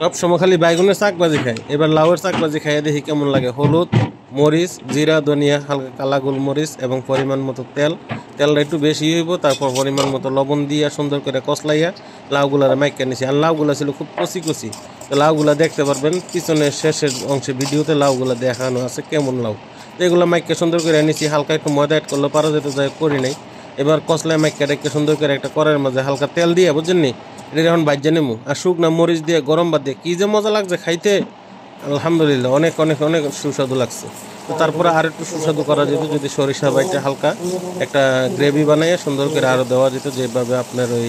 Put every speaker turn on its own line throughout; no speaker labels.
সব সময় খালি বাইগুনের শাকবাজি খাই, এবার লাউয়ের শাকবাজি খাইয়ে দেখি কেমন লাগে। হলুদ, মরিচ, জিরা, ধনিয়া, হালকা কালা গোলমরিচ এবং পরিমাণ মতো তেল। তেলটা একটু বেশি হইব, তারপর পরিমাণ মতো লবণ দিয়ে সুন্দর করে কষলাইয়া লাউগুলার মাইকা নিছি। আর লাউগুলা ছিল খুব কচি কচি। তো লাউগুলা দেখতে পারবেন পিছনের শেষের অংশে ভিডিওতে লাউগুলা দেখানো আছে কেমন লাউ। তো এগুলো মাইকা সুন্দর করে নিছি, হালকা একটু ময়দা অ্যাড করলে পারা যেতে যাই করি নাই। এবার কষলায় মাইকা রেখে সুন্দর করে একটা কড়াইয়ের মাঝে হালকা তেল দিয়ে, বুঝছেন নি, এটা এখন বাজ্যা নেমু আর শুকনা মরিচ দিয়ে গরম ভাত দিয়ে কী যে মজা লাগছে খাইতে, আলহামদুলিল্লাহ অনেক অনেক অনেক সুস্বাদু লাগছে। তো তারপরে আর একটু সুস্বাদু করা যেত যদি সরিষা বাইটা হালকা একটা গ্রেভি বানাইয়ে সুন্দর করে আরও দেওয়া যেত, যেভাবে আপনার ওই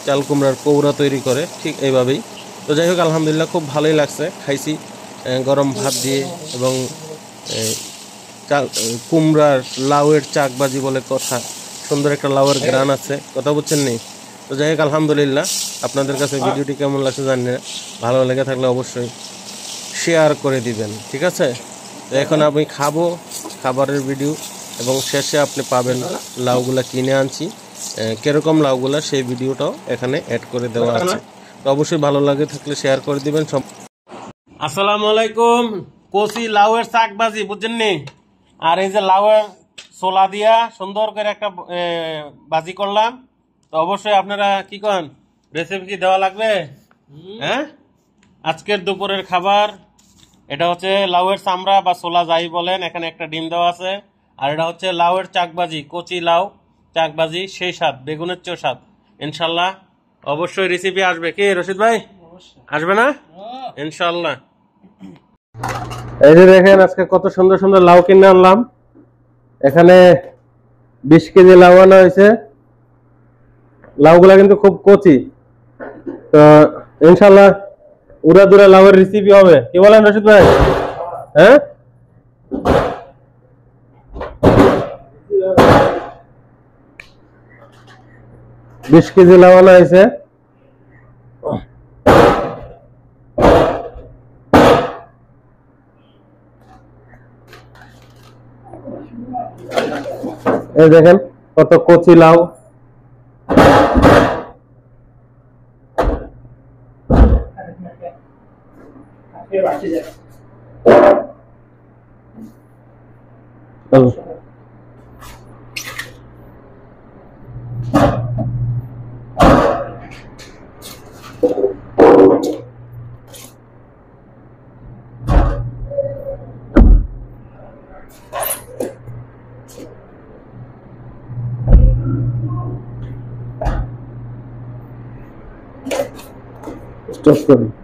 চাল কুমড়ার কৌড়া তৈরি করে ঠিক এইভাবেই। তো যাই হোক আলহামদুলিল্লাহ খুব ভালোই লাগছে, খাইছি গরম ভাত দিয়ে। এবং কুমড়ার লাউয়ের চাকবাজি বলে কথা, সুন্দর একটা লাউয়ের গ্রান আছে, কথা বুঝছেন নি। তো যাই হোক আলহামদুলিল্লাহ, আপনাদের কাছে ভিডিওটি কেমন লাগছে জানি না, ভালো লেগে থাকলে অবশ্যই শেয়ার করে দিবেন, ঠিক আছে। তো এখন আমি খাবো খাবারের ভিডিও, এবং শেষে আপনি পাবেন লাউগুলা কিনে আনছি কীরকম লাউগুলা, সেই ভিডিওটাও এখানে অ্যাড করে দেওয়া আছে। তো অবশ্যই ভালো লাগে থাকলে শেয়ার করে দিবেন সব। আসসালামু আলাইকুম। কচি লাউয়ের শাকবাজি, বুঝছেন নি। আর এই যে লাউয়ের ছোলা দিয়া সুন্দর করে একটা বাজি করলাম। তো অবশ্যই আপনারা কি কন, রেসিপি কি দেওয়া লাগবে? হ্যাঁ, আজকের দুপুরের খাবার এটা হচ্ছে লাউয়ের চামড়া বা ছোলা যাই বলেন, এখানে একটা ডিম দেওয়া আছে। আর এটা হচ্ছে লাউয়ের চাকবাজি, কচি লাউ চাকবাজি, সেই স্বাদ বেগুনের চেয়েও স্বাদ ইনশাল্লাহ। অবশ্যই রেসিপি আসবে, কি রশিদ ভাই আসবে না? ইনশাল্লাহ। এই যে দেখেন আজকে কত সুন্দর সুন্দর লাউ কিনে আনলাম। এখানে 20 কেজি লাউ আনা হয়েছে। লাউগুলা কিন্তু খুব কচি, তো ইনশাল্লাহ উড়া দুরা লাউয়ের রেসিপি হবে, কি বলেন রশিদ ভাই? হ্যাঁ, 20 কেজি লাউ আনা হয়েছে। এই দেখেন কত কচি লাউ। Stop.